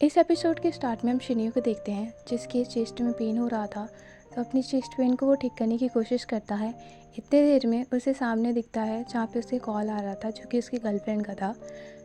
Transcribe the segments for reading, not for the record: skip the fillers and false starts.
इस एपिसोड के स्टार्ट में हम शिनियो को देखते हैं जिसके चेस्ट में पेन हो रहा था। तो अपनी चेस्ट पेन को वो ठीक करने की कोशिश करता है। इतने देर में उसे सामने दिखता है जहाँ पे उसे कॉल आ रहा था जो कि उसकी गर्लफ्रेंड का था।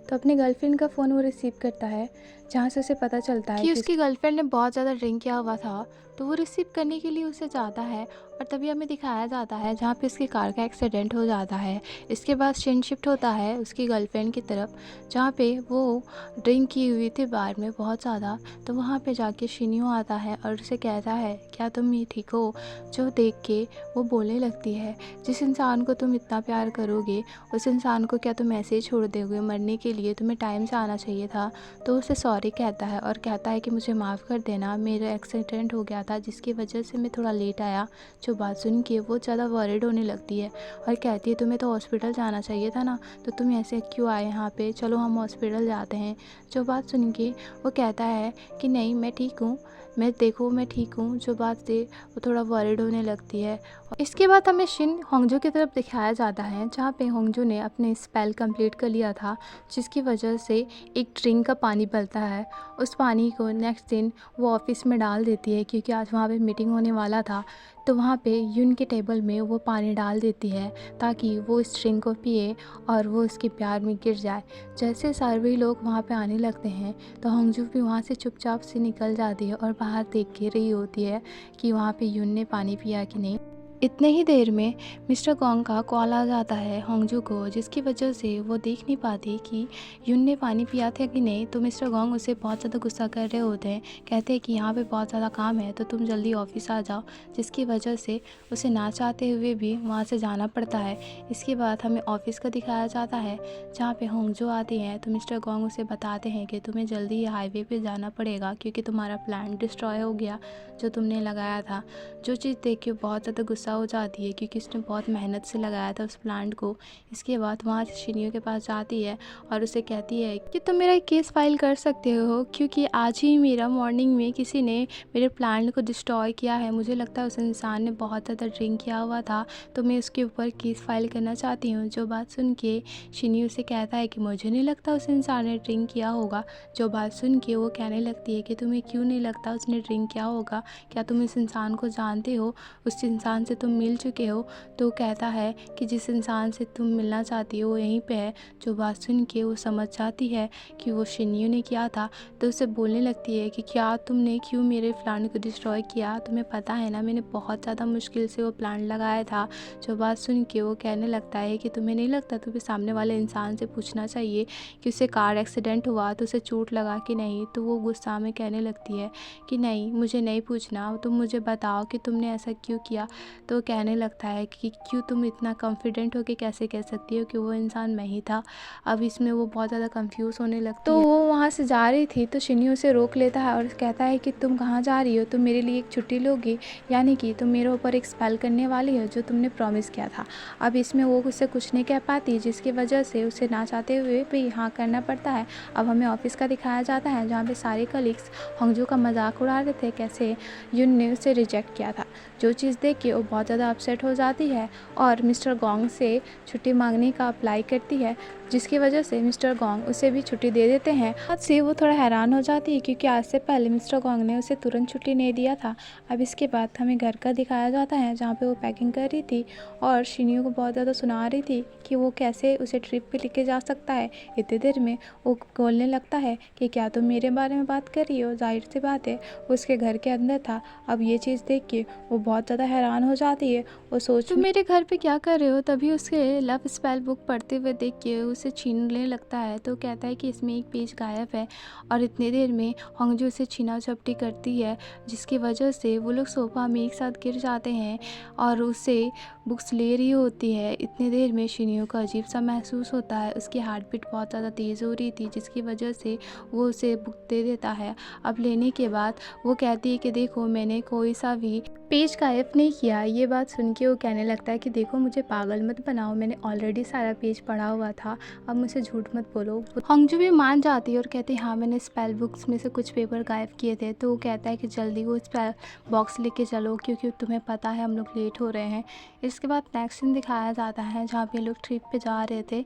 तो अपनी गर्लफ्रेंड का फ़ोन वो रिसीव करता है जहाँ से उसे पता चलता है कि कि उसकी गर्लफ्रेंड ने बहुत ज़्यादा ड्रिंक किया हुआ था। तो वो रिसीव करने के लिए उसे जाता है और तभी हमें दिखाया जाता है जहाँ पे उसकी कार का एक्सीडेंट हो जाता है। इसके बाद सीन शिफ्ट होता है उसकी गर्लफ्रेंड की तरफ जहाँ पे वो ड्रिंक की हुई थी बार में बहुत ज़्यादा। तो वहाँ पे जाके शिनियो आता है और उसे कहता है क्या तुम ये ठीक हो। जो देख के वो बोलने लगती है जिस इंसान को तुम इतना प्यार करोगे उस इंसान को क्या तुम ऐसे ही छोड़ दोगे मरने के लिए, तुम्हें टाइम से आना चाहिए था। तो उसे सॉरी कहता है और कहता है कि मुझे माफ़ कर देना, मेरा एक्सीडेंट हो गया था जिसकी वजह से मैं थोड़ा लेट आया। जो बात सुन के वो ज़्यादा वरिड होने लगती है और कहती है तुम्हें तो हॉस्पिटल जाना चाहिए था ना, तो तुम ऐसे क्यों आए यहाँ पे, चलो हम हॉस्पिटल जाते हैं। जो बात सुन के वो कहता है कि नहीं मैं ठीक हूँ, मैं ठीक हूँ। जो बात से वो थोड़ा वरिड होने लगती है। इसके बाद हमें शिन होंगजो की तरफ दिखाया जाता है जहाँ पे होंगजो ने अपने स्पेल कंप्लीट कर लिया था जिसकी वजह से एक ड्रिंक का पानी बनता है। उस पानी को नेक्स्ट दिन वो ऑफिस में डाल देती है क्योंकि आज वहाँ पे मीटिंग होने वाला था। तो वहाँ पे यून के टेबल में वो पानी डाल देती है ताकि वो इस ड्रिंक को पिए और वो उसके प्यार में गिर जाए। जैसे सारे लोग वहाँ पे आने लगते हैं तो होंगजू भी वहाँ से चुपचाप से निकल जाती है और बाहर देख के रही होती है कि वहाँ पे यून ने पानी पिया कि नहीं। इतने ही देर में मिस्टर गोंग का कॉल आ जाता है होंगजू को जिसकी वजह से वो देख नहीं पाती कि यून ने पानी पिया था कि नहीं। तो मिस्टर गोंग उसे बहुत ज़्यादा गुस्सा कर रहे होते हैं, कहते हैं कि यहाँ पे बहुत ज़्यादा काम है तो तुम जल्दी ऑफिस आ जाओ, जिसकी वजह से उसे ना चाहते हुए भी वहाँ से जाना पड़ता है। इसके बाद हमें ऑफिस का दिखाया जाता है जहाँ पे होंगजू आते हैं तो मिस्टर गोंग उसे बताते हैं कि तुम्हें जल्दी हाईवे पे जाना पड़ेगा क्योंकि तुम्हारा प्लान डिस्ट्रॉय हो गया जो तुमने लगाया था। जो चीज़ देख के बहुत ज़्यादा गुस्सा हो जाती है क्योंकि उसने बहुत मेहनत से लगाया था उस प्लांट को। इसके बाद वहाँ से शिनियो के पास जाती है और उसे कहती है कि तुम मेरा केस फाइल कर सकते हो क्योंकि आज ही मेरा मॉर्निंग में किसी ने मेरे प्लांट को डिस्ट्रॉय किया है। मुझे लगता है उस इंसान ने बहुत ज़्यादा ड्रिंक किया हुआ था तो मैं उसके ऊपर केस फाइल करना चाहती हूँ। जो बात सुन के शिनियो से कहता है कि मुझे नहीं लगता उस इंसान ने ड्रिंक किया होगा। जो बात सुन के वो कहने लगती है कि तुम्हें क्यों नहीं लगता उसने ड्रिंक किया होगा, क्या तुम इस इंसान को जानते हो, उस इंसान से तुम मिल चुके हो। तो कहता है कि जिस इंसान से तुम मिलना चाहती हो वो यहीं पे है। जो बात सुन के वो समझ जाती है कि वो शिनियो ने किया था तो उसे बोलने लगती है कि क्या तुमने क्यों मेरे प्लांट को डिस्ट्रॉय किया, तुम्हें पता है ना मैंने बहुत ज़्यादा मुश्किल से वो प्लांट लगाया था। जो बात सुन के वो कहने लगता है कि तुम्हें नहीं लगता तुम्हें सामने वाले इंसान से पूछना चाहिए कि उसे कार एक्सीडेंट हुआ तो उसे चोट लगा कि नहीं। तो वो गुस्सा में कहने लगती है कि नहीं मुझे नहीं पूछना, तुम मुझे बताओ कि तुमने ऐसा क्यों किया। तो कहने लगता है कि क्यों तुम इतना कॉन्फिडेंट हो कि कैसे कह सकती हो कि वो इंसान मैं ही था। अब इसमें वो बहुत ज़्यादा कंफ्यूज होने लगती है। तो वो वहाँ से जा रही थी तो शिनियो उसे रोक लेता है और कहता है कि तुम कहाँ जा रही हो, तुम मेरे लिए एक छुट्टी लोगी, यानी कि तुम मेरे ऊपर एक स्पेल करने वाली हो जो तुमने प्रॉमिस किया था। अब इसमें वो उससे कुछ नहीं कह पाती जिसकी वजह से उसे ना चाहते हुए भी हाँ करना पड़ता है। अब हमें ऑफिस का दिखाया जाता है जहाँ पे सारे कलीग्स होंगजू का मजाक उड़ा रहे थे कैसे यून ने उसे रिजेक्ट किया था। जो चीज़ देख के वो बहुत ज़्यादा अपसेट हो जाती है और मिस्टर गोंग से छुट्टी मांगने का अप्लाई करती है जिसकी वजह से मिस्टर गोंग उसे भी छुट्टी दे देते हैं। आज से वो थोड़ा हैरान हो जाती है क्योंकि आज से पहले मिस्टर गोंग ने उसे तुरंत छुट्टी नहीं दिया था। अब इसके बाद हमें घर का दिखाया जाता है जहाँ पे वो पैकिंग कर रही थी और शिनियो को बहुत ज़्यादा सुना रही थी कि वो कैसे उसे ट्रिप पे लेके जा सकता है। इतनी देर में वो बोलने लगता है कि क्या तुम मेरे बारे में बात कर रही हो, जाहिर सी बात है उसके घर के अंदर था। अब ये चीज़ देख के वो बहुत ज़्यादा हैरान हो जाती है। वो सोच तुम मेरे घर पे क्या कर रहे हो, तभी उसके लव स्पेल बुक पढ़ते हुए देख के उसे छीनने लगता है। तो कहता है कि इसमें एक पेज गायब है और इतनी देर में होंगजू उसे छीना झपटी करती है जिसकी वजह से वो लोग सोफा में एक साथ गिर जाते हैं और उससे बुक्स ले रही होती है। इतनी देर में शिनियो को अजीब सा महसूस होता है, उसकी हार्ट बीट बहुत ज़्यादा तेज़ हो रही थी जिसकी वजह से वो उसे बुक दे देता है। अब लेने के बाद वो कहती है कि देखो मैंने कोई सा भी पेज गायब नहीं किया। ये बात सुन के वो कहने लगता है कि देखो मुझे पागल मत बनाओ, मैंने ऑलरेडी सारा पेज पढ़ा हुआ था अब मुझसे झूठ मत बोलो। हंगजू भी मान जाती है और कहती है हाँ मैंने स्पेल बुक्स में से कुछ पेपर गायब किए थे। तो वो कहता है कि जल्दी वो स्पेल बॉक्स लेके चलो क्योंकि तुम्हें पता है हम लोग लेट हो रहे हैं। इसके बाद नेक्स्ट सीन दिखाया जाता है जहाँ पे लोग ट्रिप पे जा रहे थे।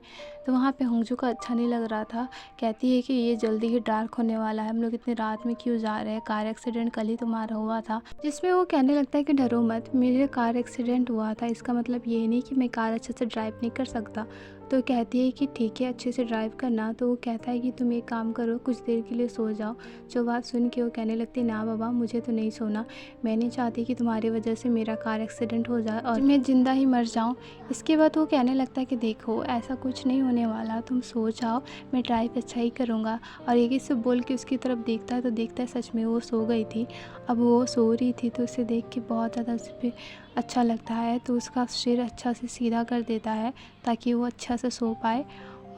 तो वहाँ पे हंगजू का अच्छा नहीं लग रहा था। कहती है कि ये जल्दी ही डार्क होने वाला है, हम लोग इतनी रात में क्यों जा रहे हैं, कार एक्सीडेंट कल ही तुम्हारा हुआ था। जिसमें वो कहने लगता है कि डरो मत, मेरे कार एक्सीडेंट हुआ था इसका मतलब ये नहीं कि मैं कार अच्छे से ड्राइव नहीं कर सकता। तो कहती है कि ठीक है अच्छे से ड्राइव करना। तो वो कहता है कि तुम एक काम करो, कुछ देर के लिए सो जाओ। जो बात सुन के वो कहने लगती ना बाबा मुझे तो नहीं सोना, मैं नहीं चाहती कि तुम्हारी वजह से मेरा कार एक्सीडेंट हो जाए और मैं ज़िंदा ही मर जाऊँ। इसके बाद वो कहने लगता है कि देखो ऐसा कुछ नहीं होने वाला, तुम सो जाओ, मैं ड्राइव अच्छा ही करूँगा। और ये सब बोल के उसकी तरफ देखता है तो देखता है सच में वो सो गई थी। अब वो सो रही थी तो उसे देख के बहुत ज़्यादा उस पर अच्छा लगता है। तो उसका सिर अच्छा से सीधा कर देता है ताकि वो अच्छा से सो पाए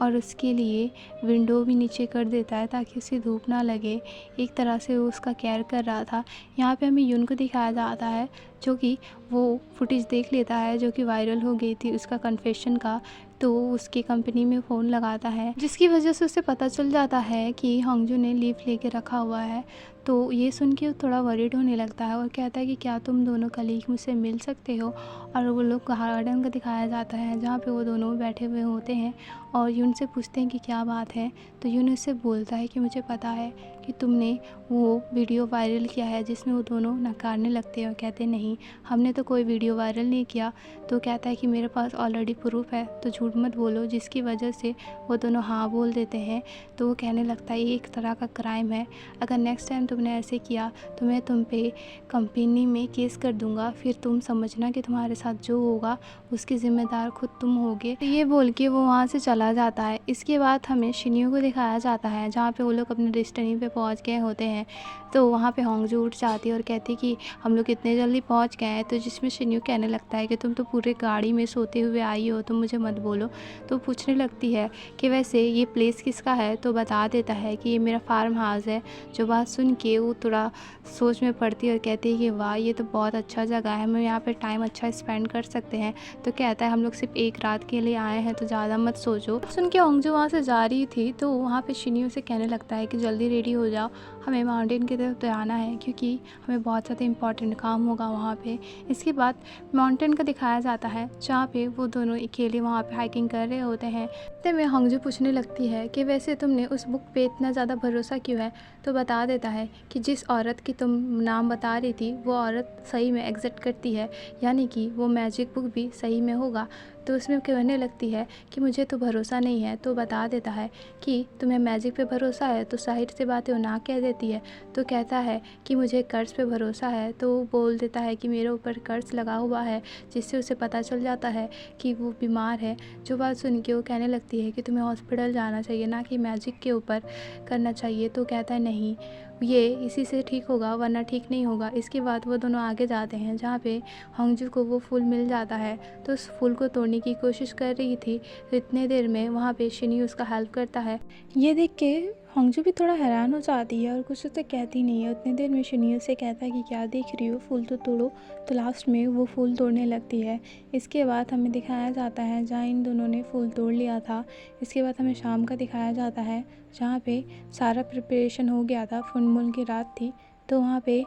और उसके लिए विंडो भी नीचे कर देता है ताकि उसे धूप ना लगे। एक तरह से वो उसका केयर कर रहा था। यहाँ पे हमें यून को दिखाया जाता है जो कि वो फुटेज देख लेता है जो कि वायरल हो गई थी उसका कन्फेशन का। तो उसकी कंपनी में फ़ोन लगाता है जिसकी वजह से उसे पता चल जाता है कि हंगजू ने लीव लेके रखा हुआ है। तो ये सुन के वो थोड़ा वरीड होने लगता है और कहता है कि क्या तुम दोनों कलीग मुझसे मिल सकते हो। और वो लोग गार्डन का दिखाया जाता है जहाँ पे वो दोनों बैठे हुए होते हैं और यून से पूछते हैं कि क्या बात है। तो यून उससे बोलता है कि मुझे पता है कि तुमने वो वीडियो वायरल किया है, जिसमें वो दोनों नकारने लगते हैं और कहते नहीं हमने तो कोई वीडियो वायरल नहीं किया। तो कहता है कि मेरे पास ऑलरेडी प्रूफ है तो झूठ मत बोलो, जिसकी वजह से वो दोनों हाँ बोल देते हैं। तो वो कहने लगता है ये एक तरह का क्राइम है, अगर नेक्स्ट टाइम तुमने ऐसे किया तो मैं तुम पे कंपनी में केस कर दूंगा, फिर तुम समझना कि तुम्हारे साथ जो होगा उसकी ज़िम्मेदार खुद तुम होगे। तो ये बोल के वो वहाँ से चला जाता है। इसके बाद हमें शिन्यू को दिखाया जाता है जहाँ पे वो लोग अपने डेस्टिनी पे पहुँच गए होते हैं। तो वहाँ पे हंगजू उठ जाती है और कहती कि हम लोग इतने जल्दी पहुँच गए हैं। तो जिसमें शिन्यू कहने लगता है कि तुम तो पूरे गाड़ी में सोते हुए आई हो, तुम मुझे मत बोलो। तो पूछने लगती है कि वैसे ये प्लेस किसका है। तो बता देता है कि ये मेरा फार्म हाउस है। जो बात सुन के वो थोड़ा सोच में पड़ती है और कहती है कि वाह ये तो बहुत अच्छा जगह है, हम यहाँ पे टाइम अच्छा स्पेंड कर सकते हैं। तो कहता है हम लोग सिर्फ एक रात के लिए आए हैं तो ज़्यादा मत सोचो। सुन के हंगजू वहाँ से जा रही थी तो वहाँ पे शिन्यू से कहने लगता है कि जल्दी रेडी हो जाओ, हमें माउंटेन की तरफ जाना है क्योंकि हमें बहुत ज़्यादा इंपॉर्टेंट काम होगा वहाँ पे। इसके बाद माउंटेन का दिखाया जाता है जहाँ पे वो दोनों अकेले वहाँ पे हाइकिंग कर रहे होते हैं। तो मैं हंगजू पूछने लगती है कि वैसे तुमने उस बुक पे इतना ज़्यादा भरोसा क्यों है। तो बता देता है कि जिस औरत की तुम नाम बता रही थी वो औरत सही में एग्जिस्ट करती है, यानी कि वो मैजिक बुक भी सही में होगा। तो उसमें कहने लगती है कि मुझे तो भरोसा नहीं है। तो बता देता है कि तुम्हें मैजिक पे भरोसा है, तो जाहिर सी बात है वो ना कह देती है। तो कहता है कि मुझे कर्ज पे भरोसा है। तो वो बोल देता है कि मेरे ऊपर कर्ज लगा हुआ है, जिससे उसे पता चल जाता है कि वो बीमार है। जो बात सुन के वो कहने लगती है कि तुम्हें हॉस्पिटल जाना चाहिए, ना कि मैजिक के ऊपर करना चाहिए। तो कहता है नहीं, ये इसी से ठीक होगा वरना ठीक नहीं होगा। इसके बाद वो दोनों आगे जाते हैं जहाँ पे हंगजू को वो फूल मिल जाता है। तो उस फूल को तोड़ने की कोशिश कर रही थी तो इतने देर में वहाँ पे शिन्यू उसका हेल्प करता है। ये देख के हंगजू भी थोड़ा हैरान हो जाती है और कुछ उसे कहती नहीं है। उतनी देर में शिन्यू से कहता है कि क्या देख रही हो, फूल तो तोड़ो। तो लास्ट में वो फूल तोड़ने लगती है। इसके बाद हमें दिखाया जाता है जहाँ इन दोनों ने फूल तोड़ लिया था। इसके बाद हमें शाम का दिखाया जाता है जहाँ पे सारा प्रिपरेशन हो गया था, फुल मून की रात थी। तो वहाँ पे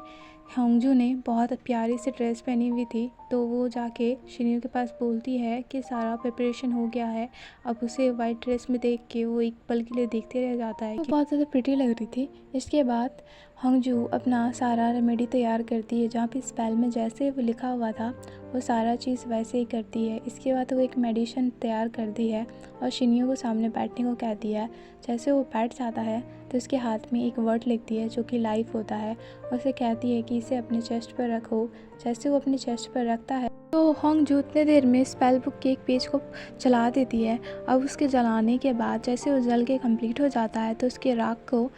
हंगजू ने बहुत प्यारी सी ड्रेस पहनी हुई थी। तो वो जाके शिन्यू के पास बोलती है कि सारा प्रिपरेशन हो गया है। अब उसे वाइट ड्रेस में देख के वो एक पल के लिए देखते रह जाता है कि बहुत ज़्यादा प्रिटी लग रही थी। इसके बाद हंगजू अपना सारा रेमेडी तैयार करती है जहाँ पे स्पेल में जैसे वो लिखा हुआ था वो सारा चीज़ वैसे ही करती है। इसके बाद वो एक मेडिसिन तैयार करती है और शिन्यू को सामने बैठने को कहती है। जैसे वो बैठ जाता है तो उसके हाथ में एक वर्ड लिखती है जो कि लाइफ होता है और उसे कहती है कि इसे अपने चेस्ट पर रखो। जैसे वो अपने चेस्ट पर रखता है तो हंगजू उतने देर में स्पेल बुक के एक पेज को जला देती है। अब उसके जलाने के बाद जैसे वो जल के कंप्लीट हो जाता है तो उसके राख को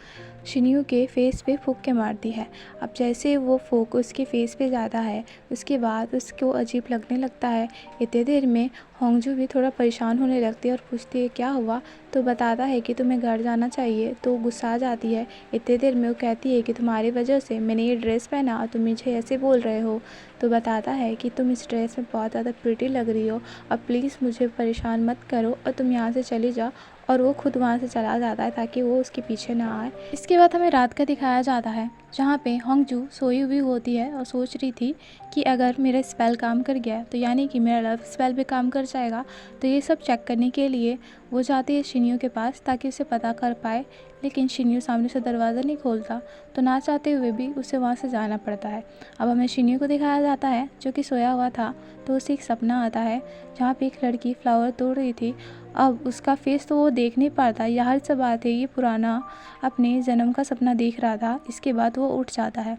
शिन्यू के फेस पे फूंक के मारती है। अब जैसे वो फूंक उसके फेस पे जाता है, उसके बाद उसको अजीब लगने लगता है। इतनी देर में होंगजू भी थोड़ा परेशान होने लगती है और पूछती है क्या हुआ, तो बताता है कि तुम्हें घर जाना चाहिए। तो गुस्सा आ जाती है। इतनी देर में वो कहती है कि तुम्हारी वजह से मैंने ये ड्रेस पहना और तुम मुझे ऐसे बोल रहे हो। तो बताता है कि तुम इस ड्रेस में बहुत ज़्यादा प्रिटी लग रही हो, अब प्लीज़ मुझे परेशान मत करो और तुम यहाँ से चली जाओ। और वो खुद वहाँ से चला जाता है ताकि वो उसके पीछे ना आए। इसके बाद हमें रात का दिखाया जाता है, जहाँ पे होंगजू सोई हुई होती है और सोच रही थी कि अगर मेरा स्पेल काम कर गया तो यानी कि मेरा लव स्पेल भी काम कर जाएगा। तो ये सब चेक करने के लिए वो जाती है शिन्यू के पास ताकि उसे पता कर पाए, लेकिन शिन्यू सामने से दरवाज़ा नहीं खोलता, तो ना चाहते हुए भी उसे वहाँ से जाना पड़ता है। अब हमें शिन्यू को दिखाया जाता है जो कि सोया हुआ था, तो उसे एक सपना आता है जहाँ पे एक लड़की फ्लावर तोड़ रही थी। अब उसका फेस तो वो देख नहीं पाता, यह सब बात है, ये पुराना अपने जन्म का सपना देख रहा था। इसके बाद वो उठ जाता है।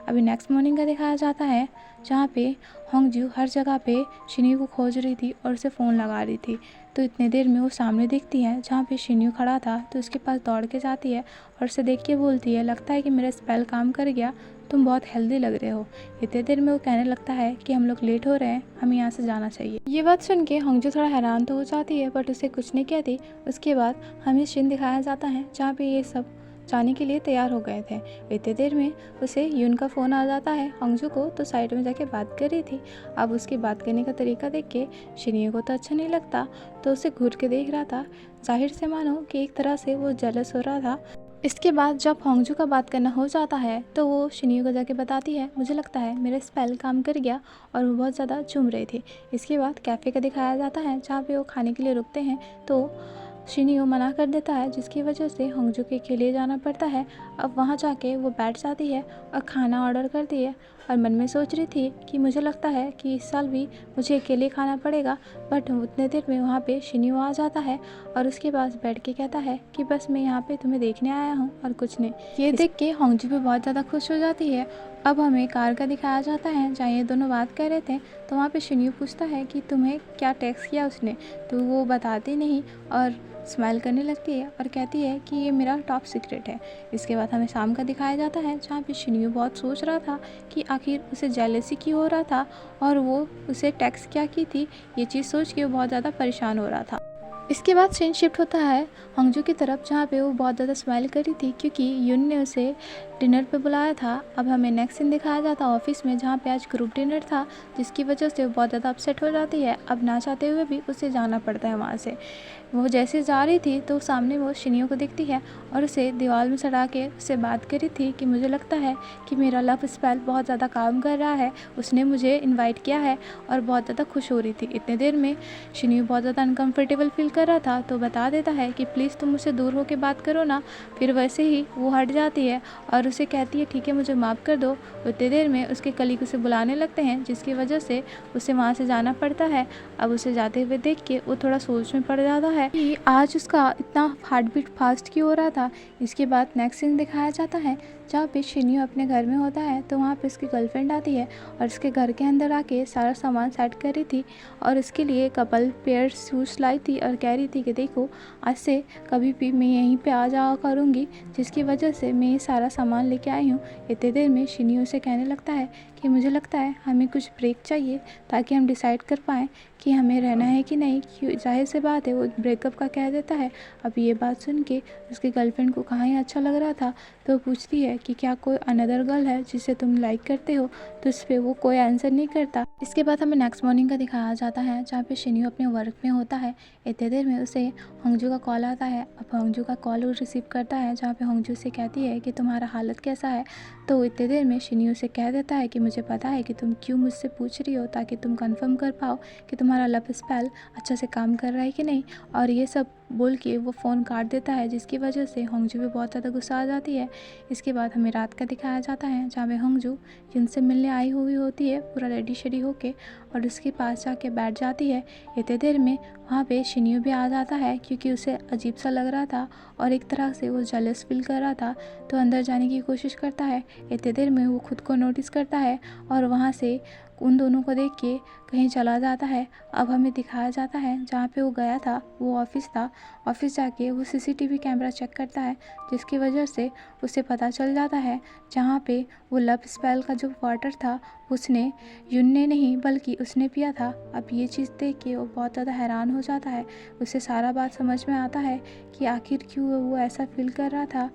अभी नेक्स्ट मॉर्निंग का दिखाया जाता है, जहाँ पे होंगजू हर जगह पे शिन्यू को खोज रही थी और उसे फ़ोन लगा रही थी। तो इतने देर में वो सामने दिखती है जहाँ पे शिन्यू खड़ा था, तो उसके पास दौड़ के जाती है और उसे देख के बोलती है लगता है कि मेरा स्पेल काम कर गया, तुम बहुत हेल्दी लग रहे हो। इतने देर में वो कहने लगता है कि हम लोग लेट हो रहे हैं, हमें यहाँ से जाना चाहिए। ये बात सुन के होंगजू थोड़ा हैरान तो हो जाती है, बट उसे कुछ नहीं कहती। उसके बाद हमें सीन दिखाया जाता है जहाँ पे ये सब जाने के लिए तैयार हो गए थे। इतनी देर में उसे यून का फ़ोन आ जाता है होंगजू को, तो साइड में जाके बात कर रही थी। अब उसकी बात करने का तरीका देख के शिन्यू को तो अच्छा नहीं लगता, तो उसे घूर के देख रहा था, जाहिर से मानो कि एक तरह से वो जेलस हो रहा था। इसके बाद जब होंगजू का बात करना हो जाता है तो वो शिन्यू को जाके बताती है मुझे लगता है मेरा स्पेल काम कर गया, और वो बहुत ज़्यादा चूम रही थी। इसके बाद कैफ़े का दिखाया जाता है जहाँ पे वो खाने के लिए रुकते हैं, तो शिन्यू मना कर देता है जिसकी वजह से होंगजू के अकेले जाना पड़ता है। अब वहाँ जाके वो बैठ जाती है और खाना ऑर्डर करती है, और मन में सोच रही थी कि मुझे लगता है कि इस साल भी मुझे अकेले खाना पड़ेगा। बट उतने देर में वहाँ पे शिन्यू आ जाता है और उसके पास बैठ के कहता है कि बस मैं यहाँ पे तुम्हें देखने आया हूँ और कुछ नहीं। ये देख के होंगजू भी बहुत ज़्यादा खुश हो जाती है। अब हमें कार का दिखाया जाता है जहाँ ये दोनों बात कर रहे थे, तो वहाँ पे शिन्यू पूछता है कि तुम्हें क्या टेक्स्ट किया उसने, तो वो बताती नहीं और स्माइल करने लगती है और कहती है कि ये मेरा टॉप सीक्रेट है। इसके बाद हमें शाम का दिखाया जाता है जहाँ पे शिन्यू बहुत सोच रहा था कि आखिर उसे जेलसी क्यों हो रहा था और वो उसे टेक्स्ट क्या की थी, ये चीज़ सोच के वो बहुत ज़्यादा परेशान हो रहा था। इसके बाद सीन शिफ्ट होता है होंगजू की तरफ, जहाँ पे वो बहुत ज़्यादा स्माइल कर रही थी क्योंकि यून ने उसे डिनर पे बुलाया था। अब हमें नेक्स्ट सीन दिखाया जाता है ऑफिस में, जहाँ पे आज ग्रुप डिनर था, जिसकी वजह से वो बहुत ज़्यादा अपसेट हो जाती है। अब ना चाहते हुए भी उसे जाना पड़ता है वहाँ से। वो जैसे जा रही थी तो सामने वो शिन्यू को दिखती है और उसे दीवार में सटा के उससे बात करी थी कि मुझे लगता है कि मेरा लव स्पेल बहुत ज़्यादा काम कर रहा है, उसने मुझे इनवाइट किया है, और बहुत ज़्यादा खुश हो रही थी। इतने देर में शिन्यू बहुत ज़्यादा अनकम्फर्टेबल फील कर रहा था, तो बता देता है कि प्लीज़ तुम मुझसे दूर होकर बात करो ना। फिर वैसे ही वो हट जाती है और उसे कहती है ठीक है मुझे माफ़ कर दो। उतनी देर में उसके कलीग उसे बुलाने लगते हैं, जिसकी वजह से उसे वहाँ से जाना पड़ता है। अब उसे जाते हुए देख के वो थोड़ा सोच में पड़ जाता है कि आज उसका इतना हार्ट बीट फास्ट क्यों हो रहा था। इसके बाद नेक्स्ट सीन दिखाया जाता है जहाँ पे शिन्यू अपने घर में होता है, तो वहाँ पे उसकी गर्लफ्रेंड आती है और उसके घर के अंदर आके सारा सामान सेट कर रही थी और उसके लिए कपल पेयर शूज़ लाई थी और कह रही थी कि देखो आज से कभी भी मैं यहीं पे आ जाया करूँगी, जिसकी वजह से मैं ये सारा सामान लेके आई हूँ। इतनी देर में शिन्यू से कहने लगता है कि मुझे लगता है हमें कुछ ब्रेक चाहिए ताकि हम डिसाइड कर पाएँ कि हमें रहना है कि नहीं। क्यों, जाहिर सी बात है वो ब्रेकअप का कह देता है। अब ये बात सुन के उसकी गर्लफ्रेंड को कहाँ ही अच्छा लग रहा था, तो पूछती है कि क्या कोई अनदर गर्ल है जिसे तुम लाइक करते हो, तो इस पर वो कोई आंसर नहीं करता। इसके बाद हमें नेक्स्ट मॉर्निंग का दिखाया जाता है जहाँ पे शिन्यू अपने वर्क में होता है। इतने देर में उसे होंगजू का कॉल आता है। अब होंगजू का कॉल वो रिसीव करता है जहाँ पे होंगजू से कहती है कि तुम्हारा हालत कैसा है। तो इतने देर में शिन्यू से कह देता है कि मुझे पता है कि तुम क्यों मुझसे पूछ रही हो, ताकि तुम कंफर्म कर पाओ कि तुम्हारा लव स्पेल अच्छा से काम कर रहा है कि नहीं। और ये सब बोल के वो फ़ोन काट देता है, जिसकी वजह से होंगजू भी बहुत ज़्यादा गुस्सा आ जाती है। इसके बाद हमें रात का दिखाया जाता है जहाँ पे होंगजू जिनसे मिलने आई हुई होती है पूरा रेडी शेडी होके, और उसके पास जाके बैठ जाती है। इतने देर में वहाँ पे शिन्यू भी आ जाता है क्योंकि उसे अजीब सा लग रहा था और एक तरह से वो जेलस फील कर रहा था, तो अंदर जाने की कोशिश करता है। इतने देर में वो खुद को नोटिस करता है और वहाँ से उन दोनों को देख के कहीं चला जाता है। अब हमें दिखाया जाता है जहाँ पे वो गया था वो ऑफिस था। ऑफिस जाके वो सीसीटीवी कैमरा चेक करता है, जिसकी वजह से उसे पता चल जाता है जहाँ पे वो लव स्पेल का जो वाटर था उसने युन ने नहीं बल्कि उसने पिया था। अब ये चीज़ देख के वो बहुत ज़्यादा हैरान हो जाता है। उसे सारा बात समझ में आता है कि आखिर क्यों वो ऐसा फील कर रहा था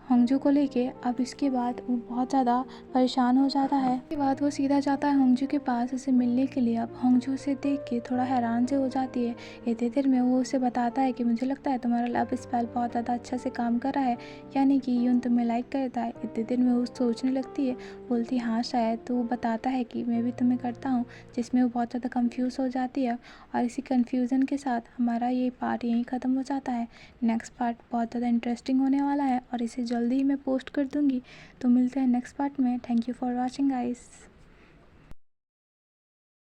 होंगजू को लेके। अब इसके बाद वो बहुत ज़्यादा परेशान हो जाता है। इसके बाद वो सीधा जाता है होंगजू के पास उसे मिलने के लिए। अब होंगजू उसे देख के थोड़ा हैरान से हो जाती है। इतनी देर में वो उसे बताता है कि मुझे लगता है तुम्हारा लव स्पेल बहुत ज़्यादा अच्छा से काम कर रहा है, यानी कि यून तुम्हें लाइक करता है। इतनी देर में वो सोचने लगती है, बोलती हाँ शायद। तो वो बताता है कि मैं भी तुम्हें करता हूँ, जिसमें वो बहुत ज़्यादा कंफ्यूज हो जाती है। और इसी कन्फ्यूज़न के साथ हमारा ये पार्ट यहीं ख़त्म हो जाता है। नेक्स्ट पार्ट बहुत ज़्यादा इंटरेस्टिंग होने वाला है और इसे जल्दी ही मैं पोस्ट कर दूँगी। तो मिलते हैं नेक्स्ट पार्ट में। Thank you for watching guys.